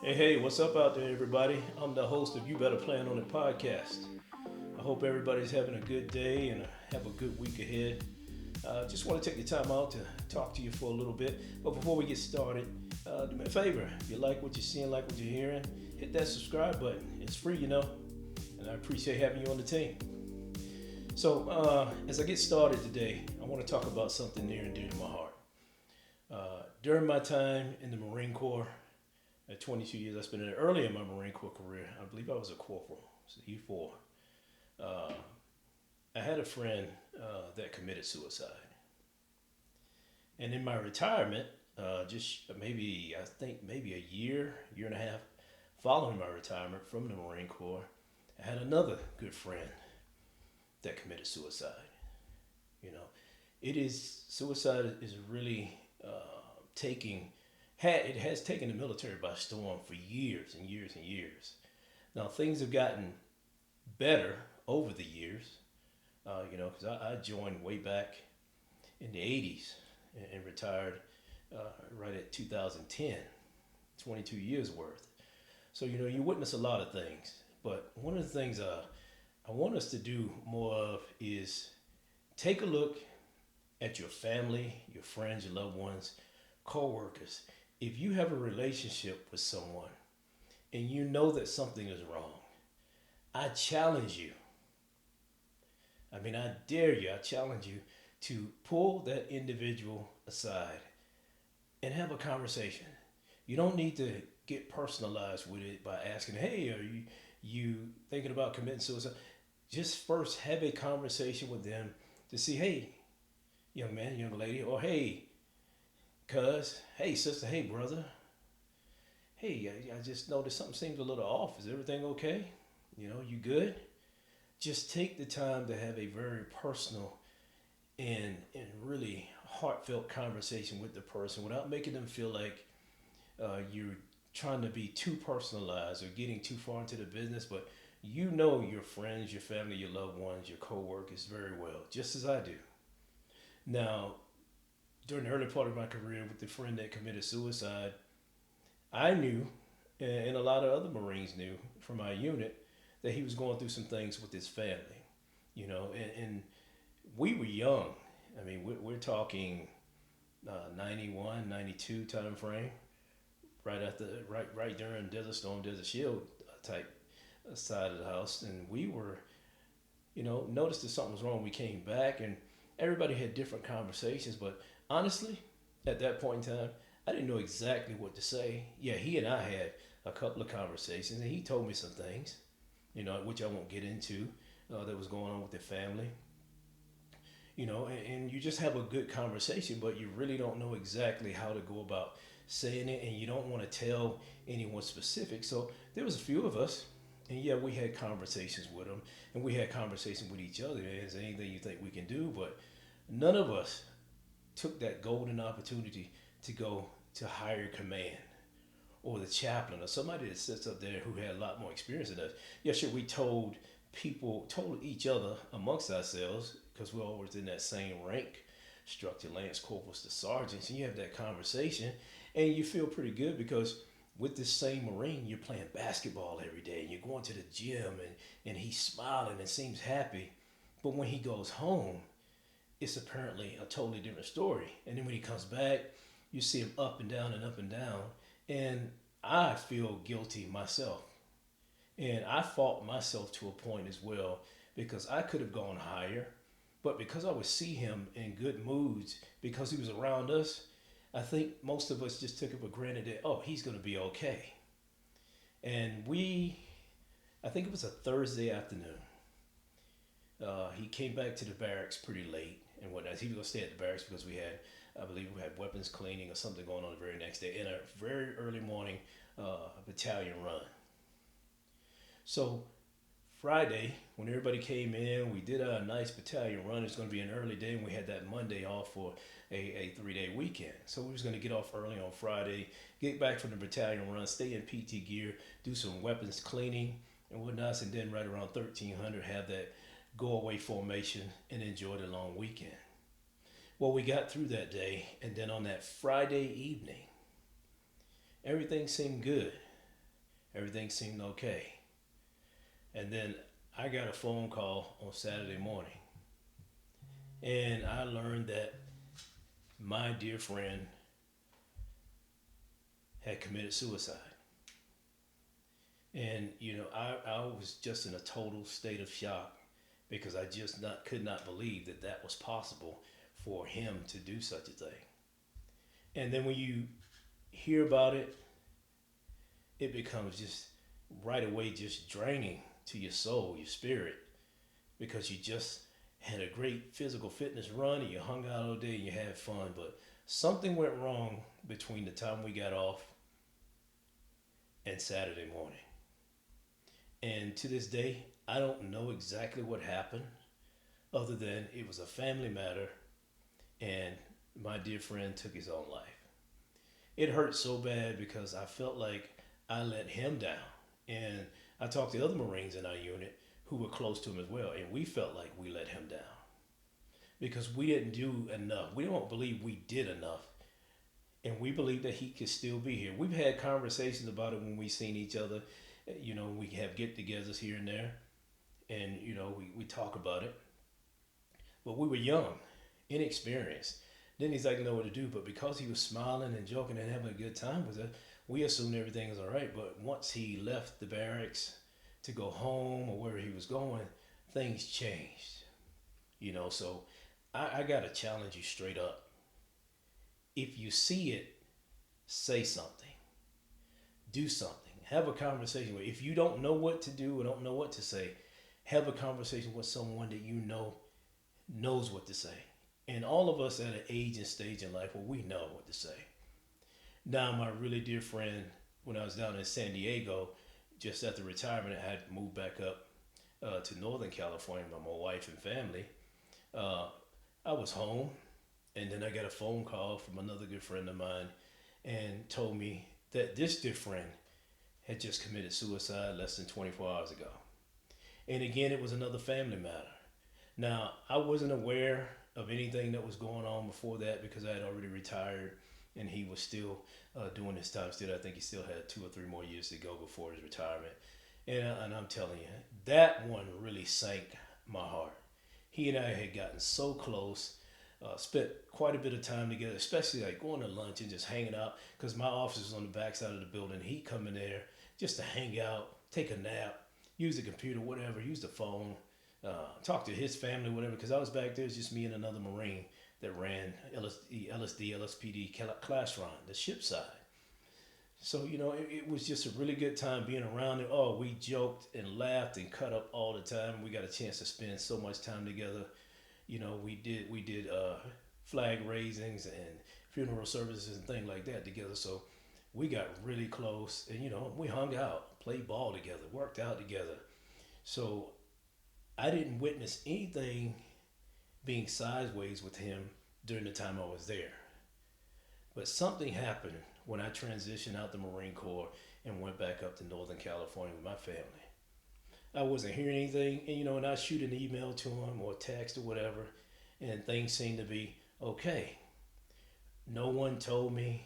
Hey, what's up out there, everybody? I'm the host of You Better Plan on It podcast. I hope everybody's having a good day and have a good week ahead. Just want to take the time out to talk to you for a little bit. But before we get started, do me a favor. If you like what you're seeing, like what you're hearing, hit that subscribe button. It's free, and I appreciate having you on the team. So, as I get started today, I want to talk about something near and dear to my heart. During my time in the Marine Corps, at 22 years, I spent it early in my Marine Corps career. I believe I was a corporal, so E4. Uh, I had a friend that committed suicide. And in my retirement, just maybe, I think maybe a year and a half following my retirement from the Marine Corps, I had another good friend that committed suicide. You know, suicide is really taking, it has taken the military by storm for years and years and years. Now, things have gotten better over the years, because I joined way back in the 80s and retired right at 2010, 22 years worth. So, you witness a lot of things. But one of the things I want us to do more of is take a look at your family, your friends, your loved ones, coworkers. If you have a relationship with someone and you know that something is wrong, I challenge you. I dare you, I challenge you to pull that individual aside and have a conversation. You don't need to get personalized with it by asking, hey, are you thinking about committing suicide? Just first have a conversation with them to see, hey, young man, young lady, or hey, cuz, hey, sister, hey, brother, hey, I just noticed something seems a little off. Is everything okay? You good? Just take the time to have a very personal and really heartfelt conversation with the person without making them feel like you're trying to be too personalized or getting too far into the business. But you know your friends, your family, your loved ones, your coworkers very well, just as I do. Now, during the early part of my career with the friend that committed suicide, I knew, and a lot of other Marines knew from my unit, that he was going through some things with his family, and we were young. We're talking 91, 92 time frame, right during Desert Storm, Desert Shield type side of the house. And we were, noticed that something was wrong. We came back and everybody had different conversations, but honestly, at that point in time, I didn't know exactly what to say. Yeah, he and I had a couple of conversations, and he told me some things, which I won't get into, that was going on with the family. And you just have a good conversation, but you really don't know exactly how to go about saying it, and you don't want to tell anyone specific. So there was a few of us, and yeah, we had conversations with them, and we had conversations with each other. Is there anything you think we can do? But none of us took that golden opportunity to go to higher command or the chaplain or somebody that sits up there who had a lot more experience than us. Yeah, sure, we told each other amongst ourselves because we're always in that same rank structure, Lance Corporals to sergeants, and you have that conversation and you feel pretty good because with this same Marine, you're playing basketball every day and you're going to the gym and he's smiling and seems happy. But when he goes home, it's apparently a totally different story. And then when he comes back, you see him up and down and up and down. And I feel guilty myself. And I fought myself to a point as well because I could have gone higher. But because I would see him in good moods, because he was around us, I think most of us just took it for granted that, oh, he's going to be okay. And I think it was a Thursday afternoon. He came back to the barracks pretty late and whatnot. He was going to stay at the barracks because I believe we had weapons cleaning or something going on the very next day in a very early morning battalion run. So Friday, when everybody came in, we did a nice battalion run. It's going to be an early day, and we had that Monday off for a 3 day weekend. So we was going to get off early on Friday, get back from the battalion run, stay in PT gear, do some weapons cleaning and whatnot, and then right around 1300 have that go away formation and enjoy the long weekend. Well, we got through that day, and then on that Friday evening, everything seemed good. Everything seemed okay. And then I got a phone call on Saturday morning, and I learned that my dear friend had committed suicide. And I was just in a total state of shock because I just not could not believe that that was possible for him to do such a thing. And then when you hear about it, it becomes just right away just draining to your soul, your spirit, because you just had a great physical fitness run and you hung out all day and you had fun, but something went wrong between the time we got off and Saturday morning. And to this day, I don't know exactly what happened, other than it was a family matter and my dear friend took his own life. It hurt so bad because I felt like I let him down. And I talked to other Marines in our unit who were close to him as well, and we felt like we let him down because we didn't do enough. We don't believe we did enough, and we believe that he could still be here. We've had conversations about it when we seen each other. We have get-togethers here and there, and we talk about it. But we were young, inexperienced, didn't exactly know what to do. But because he was smiling and joking and having a good time with us, we assumed everything was all right. But once he left the barracks to go home or where he was going, things changed. So I got to challenge you straight up. If you see it, say something, do something, have a conversation with. If you don't know what to do or don't know what to say, have a conversation with someone that knows what to say. And all of us at an age and stage in life where we know what to say. Now, my really dear friend, when I was down in San Diego, just after retirement, I had moved back up to Northern California with my wife and family. I was home, and then I got a phone call from another good friend of mine and told me that this dear friend had just committed suicide less than 24 hours ago. And again, it was another family matter. Now, I wasn't aware of anything that was going on before that because I had already retired and he was still doing his time still. I think he still had 2 or 3 more years to go before his retirement. And I'm telling you, that one really sank my heart. He and I had gotten so close, spent quite a bit of time together, especially like going to lunch and just hanging out because my office was on the back side of the building. He'd come in there just to hang out, take a nap, use the computer, whatever, use the phone, talk to his family, whatever, because I was back there, it was just me and another Marine that ran LSD, LSPD class run, the ship side. So, it was just a really good time being around it. Oh, we joked and laughed and cut up all the time. We got a chance to spend so much time together. We did flag raisings and funeral services and things like that together. So we got really close and, we hung out, played ball together, worked out together. So I didn't witness anything being sideways with him during the time I was there. But something happened when I transitioned out the Marine Corps and went back up to Northern California with my family. I wasn't hearing anything, and I shoot an email to him or text or whatever, and things seemed to be okay. No one told me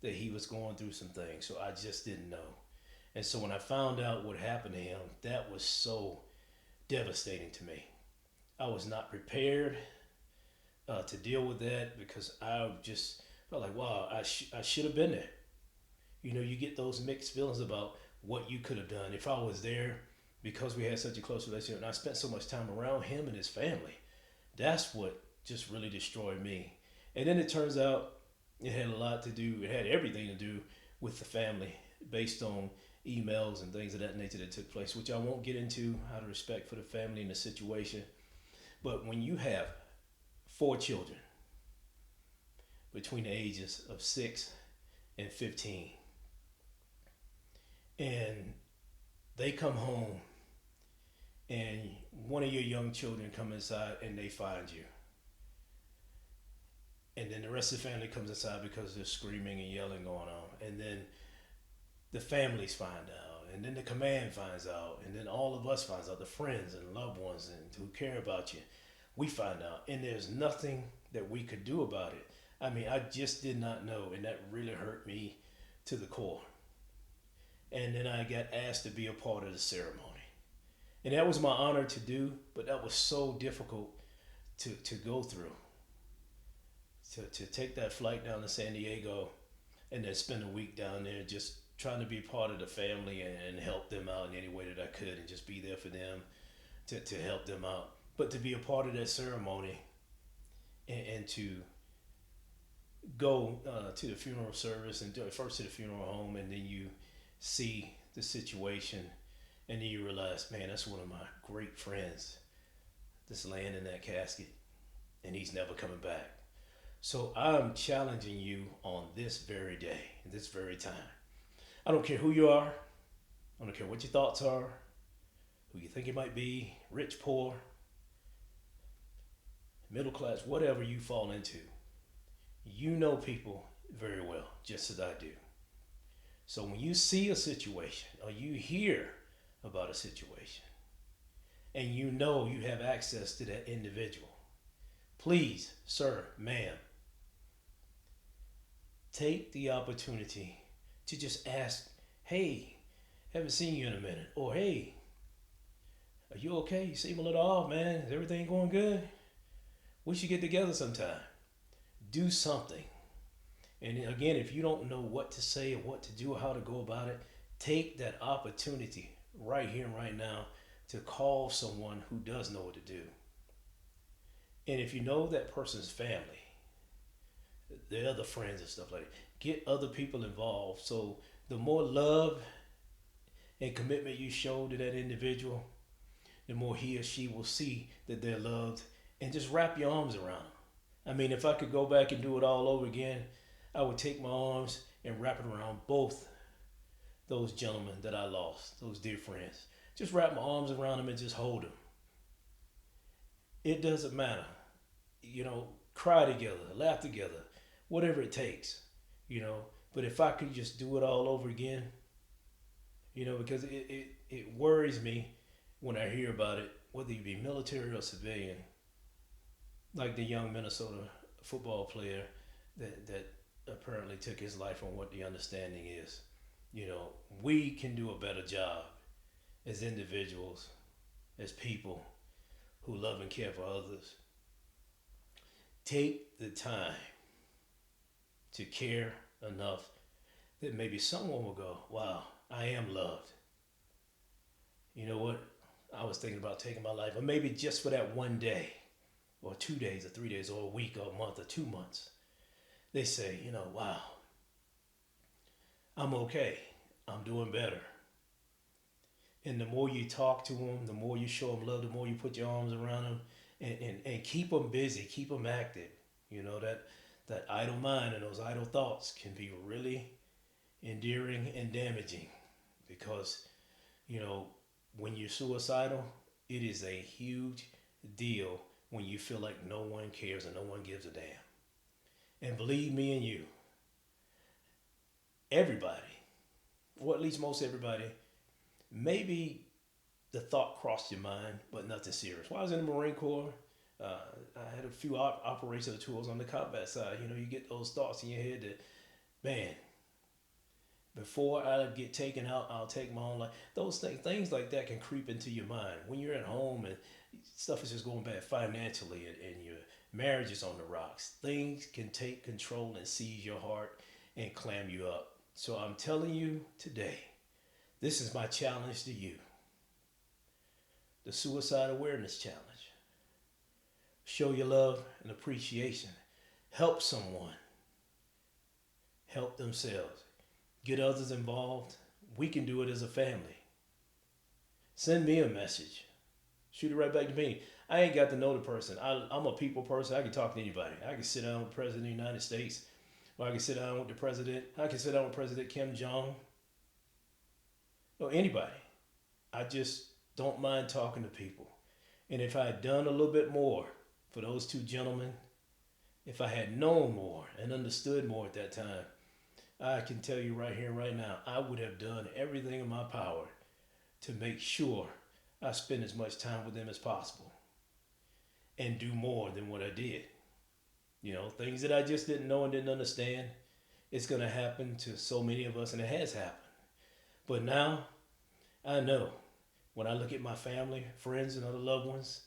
that he was going through some things, so I just didn't know. And so when I found out what happened to him, that was so devastating to me. I was not prepared to deal with that because I just felt like, wow, I should have been there. You get those mixed feelings about what you could have done. If I was there, because we had such a close relationship and I spent so much time around him and his family, that's what just really destroyed me. And then it turns out it had everything to do with the family based on emails and things of that nature that took place, which I won't get into out of respect for the family and the situation. But when you have 4 children between the ages of 6 and 15, and they come home and one of your young children come inside and they find you, and then the rest of the family comes inside because there's screaming and yelling going on, and then the families find out, and then the command finds out, and then all of us finds out, the friends and loved ones and who care about you, we find out, and there's nothing that we could do about it. I mean, I just did not know, and that really hurt me to the core. and then I got asked to be a part of the ceremony. And that was my honor to do, but that was so difficult to go through. To take that flight down to San Diego and then spend a week down there just trying to be part of the family and help them out in any way that I could and just be there for them to help them out. But to be a part of that ceremony and to go to the funeral service and do it first to the funeral home, and then you see the situation, and then you realize, man, that's one of my great friends that's laying in that casket, and he's never coming back. So I'm challenging you on this very day, this very time. I don't care who you are. I don't care what your thoughts are, who you think you might be, rich, poor, middle class, whatever you fall into. You know people very well, just as I do. So when you see a situation or you hear about a situation and you know you have access to that individual, please, sir, ma'am, take the opportunity to just ask, hey, haven't seen you in a minute. Or, hey, are you okay? You seem a little off, man. Is everything going good? We should get together sometime. Do something. And again, if you don't know what to say or what to do or how to go about it, take that opportunity right here and right now to call someone who does know what to do. And if you know that person's family, their other friends and stuff like that, get other people involved. So the more love and commitment you show to that individual, the more he or she will see that they're loved, and just wrap your arms around them. I mean, if I could go back and do it all over again, I would take my arms and wrap it around both those gentlemen that I lost, those dear friends. Just wrap my arms around them and just hold them. It doesn't matter. Cry together, laugh together, whatever it takes, But if I could just do it all over again, because it worries me when I hear about it, whether you be military or civilian, like the young Minnesota football player that apparently took his life on what the understanding is. We can do a better job as individuals, as people who love and care for others. Take the time to care enough that maybe someone will go, wow, I am loved. You know what? I was thinking about taking my life, or maybe just for that one day, or 2 days, or 3 days, or a week, or a month, or 2 months. They say, wow, I'm okay. I'm doing better. And the more you talk to them, the more you show them love, the more you put your arms around them, and keep them busy, keep them active. That idle mind and those idle thoughts can be really endearing and damaging, because, when you're suicidal, it is a huge deal when you feel like no one cares and no one gives a damn. And believe me and you, everybody, or at least most everybody, maybe the thought crossed your mind, but nothing serious. While I was in the Marine Corps, I had a few operational tools on the combat side. You get those thoughts in your head that, man, before I get taken out, I'll take my own life. Those things like that can creep into your mind when you're at home and stuff is just going bad financially, and your marriage is on the rocks. Things can take control and seize your heart and clam you up. So I'm telling you today, this is my challenge to you. The Suicide Awareness Challenge. Show your love and appreciation. Help someone. Help themselves. Get others involved. We can do it as a family. Send me a message. Shoot it right back to me. I ain't got to know the person. I'm a people person. I can talk to anybody. I can sit down with the President of the United States, or I can sit down with the President. I can sit down with President Kim Jong, or anybody. I just don't mind talking to people. And if I had done a little bit more for those two gentlemen, if I had known more and understood more at that time, I can tell you right here, right now, I would have done everything in my power to make sure I spend as much time with them as possible and do more than what I did. Things that I just didn't know and didn't understand. It's going to happen to so many of us, and it has happened. But now I know when I look at my family, friends, and other loved ones,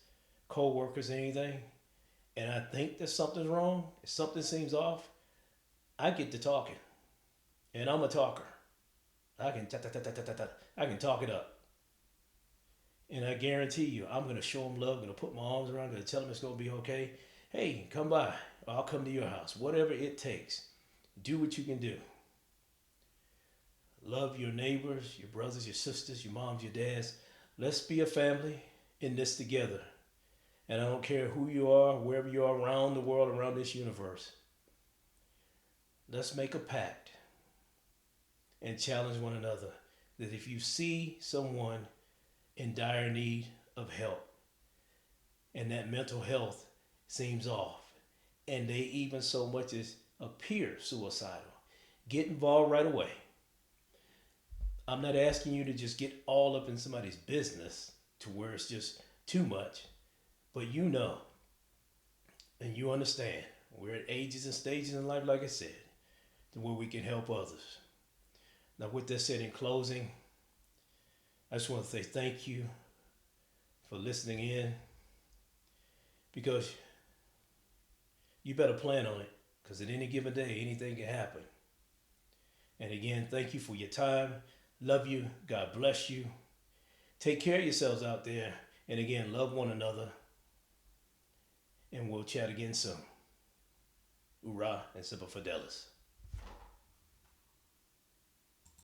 co-workers, anything, and I think that something's wrong, if something seems off, I get to talking, and I'm a talker. I can ta ta ta ta ta ta ta. I can talk it up, and I guarantee you, I'm gonna show them love. Gonna put my arms around. Gonna tell them it's gonna be okay. Hey, come by. I'll come to your house. Whatever it takes. Do what you can do. Love your neighbors, your brothers, your sisters, your moms, your dads. Let's be a family in this together. And I don't care who you are, wherever you are around the world, around this universe. Let's make a pact and challenge one another that if you see someone in dire need of help and that mental health seems off and they even so much as appear suicidal, get involved right away. I'm not asking you to just get all up in somebody's business to where it's just too much, but you know and you understand we're at ages and stages in life, like I said, to where we can help others. Now, with that said, in closing, I just want to say thank you for listening in because you better plan on it because at any given day, anything can happen. And again, thank you for your time. Love you. God bless you. Take care of yourselves out there. And again, love one another. And we'll chat again soon. Hoorah and Semper Fidelis.